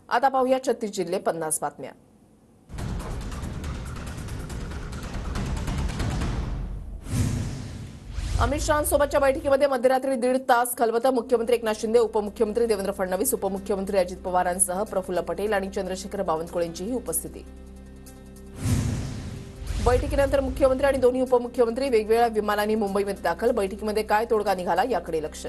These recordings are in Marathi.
आता पाहूया 36 जिल्हे 50 बातम्या। अमित शहांसोबतच्या बैठकीमध्ये मध्यरात्री 1.5 तास खलबतं मुख्यमंत्री एकनाथ शिंदे, उपमुख्यमंत्री देवेंद्र फडणवीस, उपमुख्यमंत्री अजित पवारांसह प्रफुल्ल पटेल आणि चंद्रशेखर बावनकुळेंचीही उपस्थिती। बैठकीनंतर मुख्यमंत्री आणि दोन्ही उपमुख्यमंत्री वेगवेगळ्या विमानांनी मुंबईमध्ये दाखल। बैठकीमध्ये काय तोडगा निघाला याकडे लक्ष।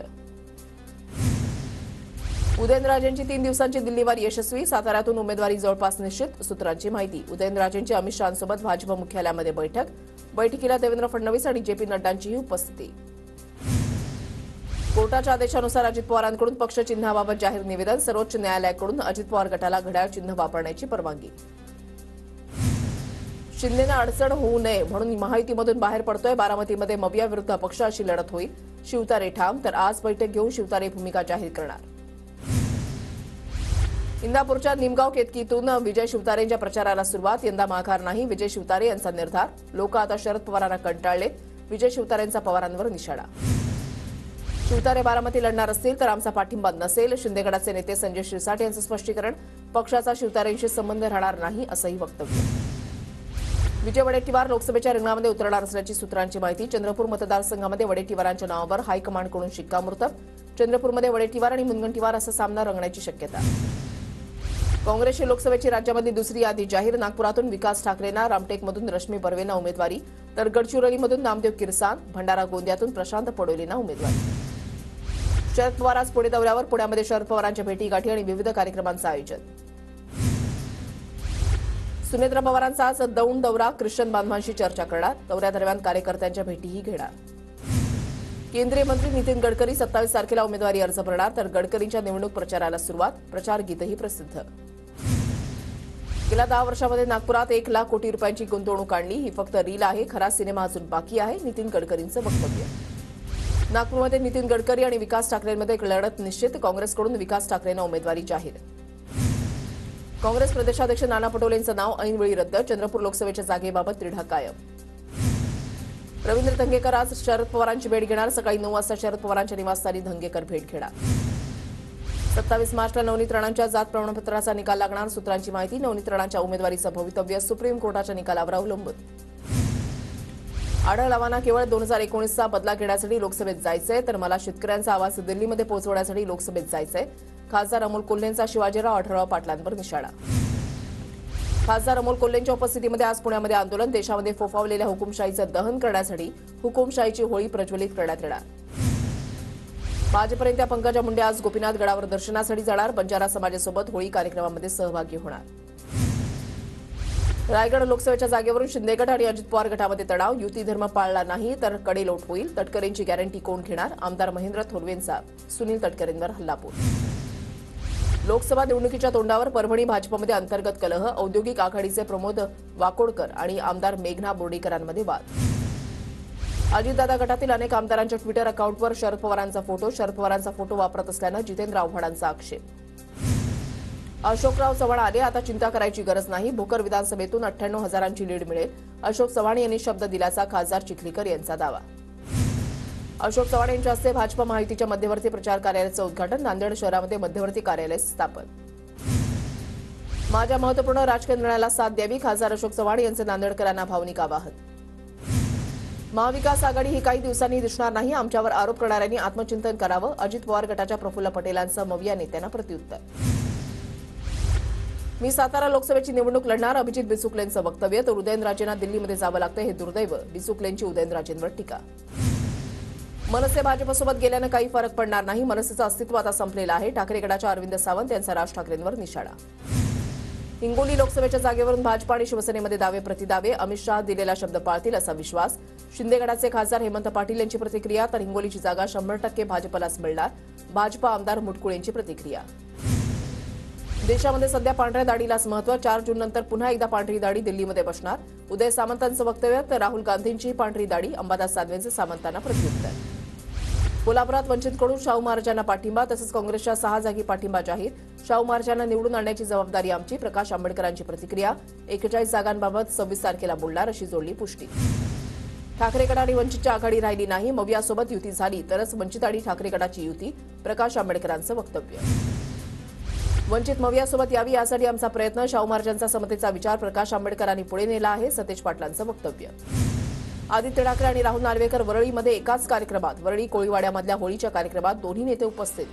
उदयनराजेंची 3 दिवसांची दिल्लीवारी यशस्वी, साताऱ्यातून उमेदवारी जवळपास निश्चित, सूत्रांची माहिती। उदयनराजेंची अमित शहांसोबत भाजप मुख्यालयामध्ये बैठक, बैठकीला देवेंद्र फडणवीस आणि जेपी नड्डांचीही उपस्थिती। कोर्टाच्या आदेशानुसार अजित पवारांकडून पक्ष चिन्हाबाबत जाहीर निवेदन, सर्वोच्च न्यायालयाकडून अजित पवार गटाला घड्याळ चिन्ह वापरण्याची परवानगी। शिंदेना अडचण होऊ नये म्हणून महायुतीमधून बाहेर पडतोय, बारामतीमध्ये मविया विरुद्ध अपक्ष अशी लढत होईल, शिवतारे ठाम, तर आज बैठक घेऊन शिवतारे भूमिका जाहीर करणार। इंदापूरच्या निमगाव केतकीतून विजय शिवतारेंच्या प्रचाराला सुरुवात, यंदा माघार नाही, विजय शिवतारे यांचा निर्धार। लोक आता शरद पवारांना कंटाळले, विजय शिवतारेंचा पवारांवर निशाणा। शिवतारे बारामती लढणार असतील तर आमचा पाठिंबा नसेल, शिंदेगडाचे नेते संजय शिरसाट यांचं स्पष्टीकरण, पक्षाचा शिवतारेंशी संबंध राहणार नाही असंही वक्तव्य। विजय वडेट्टीवार लोकसभेच्या रिंगणामध्ये उतरणार असल्याची सूत्रांची माहिती। चंद्रपूर मतदारसंघामध्ये वडेट्टीवारांच्या नावावर हायकमांडकडून शिक्कामोर्तब, चंद्रपूरमध्ये वडेट्टीवार आणि मुनगंटीवार असा सामना रंगण्याची शक्यता। काँग्रेसची लोकसभेची राज्यामध्ये दुसरी यादी जाहीर, नागपुरातून विकास ठाकरेंना, रामटेकमधून रश्मी बर्वेंना उमेदवारी, तर गडचिरोलीमधून नामदेव किरसान, भंडारा गोंदियातून प्रशांत पडोलेंना उमेदवारी। शरद पवार आज पुणे दौऱ्यावर, पुण्यामध्ये शरद पवारांच्या भेटीगाठी आणि विविध कार्यक्रमांचं आयोजन। सुनेत्रा पवारांचा आज दौंड दौरा, ख्रिश्चन बांधवांशी चर्चा करणार, दौऱ्यादरम्यान कार्यकर्त्यांच्या भेटीही घेणार। केंद्रीय मंत्री नितीन गडकरी 27 तारखेला उमेदवारी अर्ज भरणार, तर गडकरींच्या निवडणूक प्रचाराला सुरुवात, प्रचार गीतही प्रसिद्ध। गेल्या 10 वर्षांमध्ये नागपुरात 1 लाख कोटी रुपयांची गुंतवणूक आणली, ही फक्त रील आहे, खरा सिनेमा अजून बाकी आहे, नितीन गडकरींचं वक्तव्य। नागपूरमध्ये नितीन गडकरी आणि विकास ठाकरेंमध्ये एक लढत निश्चित, काँग्रेसकडून विकास ठाकरेंना उमेदवारी जाहीर। काँग्रेस प्रदेशाध्यक्ष नाना पटोलेंचं नाव ऐनवेळी रद्द, चंद्रपूर लोकसभेच्या जागेबाबत तिढा कायम। रवींद्र धंगेकर आज शरद पवारांची भेट घेणार, सकाळी 9 वाजता शरद पवारांच्या निवासस्थानी धंगेकर भेट घेणार। 27 मार्चला नवनीत राणांच्या जात प्रमाणपत्राचा निकाल लागणार, सूत्रांची माहिती। नवनीत राणांच्या उमेदवारीचं भवितव्य सुप्रीम कोर्टाच्या निकालावर अवलंबून। आढळरावांना केवळ 2019चा बदला घेण्यासाठी लोकसभेत जायचंय, तर मला शेतकऱ्यांचा आवाज दिल्लीमध्ये पोहोचवण्यासाठी लोकसभेत जायचंय, खासदार अमोल कोल्हेंचा शिवाजीराव आढळराव पाटलांवर निशाणा। खासदार अमोल कोल्हेंच्या उपस्थितीमध्ये आज पुण्यामध्ये आंदोलन, देशामध्ये फोफावलेल्या हुकुमशाहीचं दहन करण्यासाठी हुकुमशाहीची होळी प्रज्वलित करण्यात येणार। भाजपनेत्या पंकजा मुंडे आज गोपीनाथ गडावर दर्शनासाठी जाणार, बंजारा समाजासोबत होळी कार्यक्रमामध्ये सहभागी होणार। रायगड लोकसभेच्या जागेवरून शिंदे गट आणि अजित पवार गटामध्ये तणाव, युती धर्म पाळला नाही तर कडेलोट होईल, तटकरेंची गॅरंटी कोण घेणार, आमदार महेंद्र थोरवेंचा सुनील तटकरेंवर हल्लाबोल। लोकसभा निवडणुकीच्या तोंडावर परभणी भाजपमध्ये अंतर्गत कलह, औद्योगिक आघाडीचे प्रमोद वाकोडकर आणि आमदार मेघना बोर्डीकरांमध्ये वाद। अजितदादा गटातील अनेक आमदारांच्या ट्विटर अकाउंटवर शरद पवारांचा फोटो, शरद पवारांचा फोटो वापरत असल्यानं जितेंद्र आव्हाडांचा आक्षेप। अशोकराव चव्हाण आले, आता चिंता करायची गरज नाही, भोकर विधानसभेतून 98,000ची लीड मिळेल, अशोक चव्हाण यांनी शब्द दिल्याचा खासदार चिखलीकर यांचा दावा। अशोक चव्हाण यांच्या हस्ते भाजप महायुतीच्या मध्यवर्ती प्रचार कार्यालयाचं उद्घाटन, नांदेड शहरामध्ये मध्यवर्ती कार्यालय स्थापन। माझ्या महत्त्वपूर्ण राजकीय निर्णयाला साथ द्यावी, खासदार अशोक चव्हाण यांचे नांदेडकरांना भावनिक आवाहन। महाविकास आघाडी ही काही दिवसांनी दिसणार नाही, आमच्यावर आरोप करणाऱ्यांनी आत्मचिंतन करावं, अजित पवार गटाच्या प्रफुल्ल पटेलांचं मविया नेत्यांना प्रत्युत्तर। मी सातारा लोकसभेची निवडणूक लढणार, अभिजित बिचुकलेंचं वक्तव्य, तर उदयनराजेंना दिल्लीमध्ये जावं लागतं हे दुर्दैव, बिचुकलेंची उदयनराजेंवर टीका। मनसे भाजपसोबत गेल्यानं काही फरक पडणार नाही, मनसेचं अस्तित्व आता संपलेलं आहे, ठाकरे गटाच्या अरविंद सावंत यांचा राज ठाकरेंवर निशाणा। हिंगोली लोकसभेच्या जागेवरून भाजप आणि शिवसेनेमध्ये दावे प्रतिदावे, अमित शहा दिलेला शब्द पाळतील असा विश्वास, शिंदे गटाचे खासदार हेमंत पाटील यांची प्रतिक्रिया, तर हिंगोलीची जागा 100% भाजपलाच मिळणार, भाजप आमदार मुटकुळे यांची प्रतिक्रिया। देशामध्ये सध्या पांढऱ्या दाढीलाच महत्त्व, 4 जूननंतर पुन्हा एकदा पांढरी दाढी दिल्लीमध्ये बसणार, उदय सामंतांचं वक्तव्य, तर राहुल गांधींची पांढरी दाढी, अंबादास दानवेंचे सामंतांना प्रत्युत्तर। कोल्हापुरात वंचितकडून शाहू महाराजांना पाठिंबा, तसंच काँग्रेसच्या 6 जागी पाठिंबा जाहीर, शाहू महाराजांना निवडून आणण्याची जबाबदारी आमची, प्रकाश आंबेडकरांची प्रतिक्रिया, 41 जागांबाबत 26 तारखेला बोलणार अशी जोडली पुष्टी। ठाकरे गट आणि वंचितची आघाडी राहिली नाही, मवियासोबत युती झाली तरच वंचित आणि ठाकरे गटाची युती, प्रकाश आंबेडकरांचं वक्तव्य। वंचित मवियासोबत यावी यासाठी आमचा प्रयत्न. शाहू महाराजांचा समतेचा विचार प्रकाश आंबेडकरांनी पुढे नेला आहे. सतेज पाटलांचं वक्तव्य. आदित्य ठाकरे आणि राहुल नार्वेकर वरळीमध्ये एकाच कार्यक्रमात. वरळी कोळीवाड्यामधल्या होळीच्या कार्यक्रमात दोन्ही नेते उपस्थित.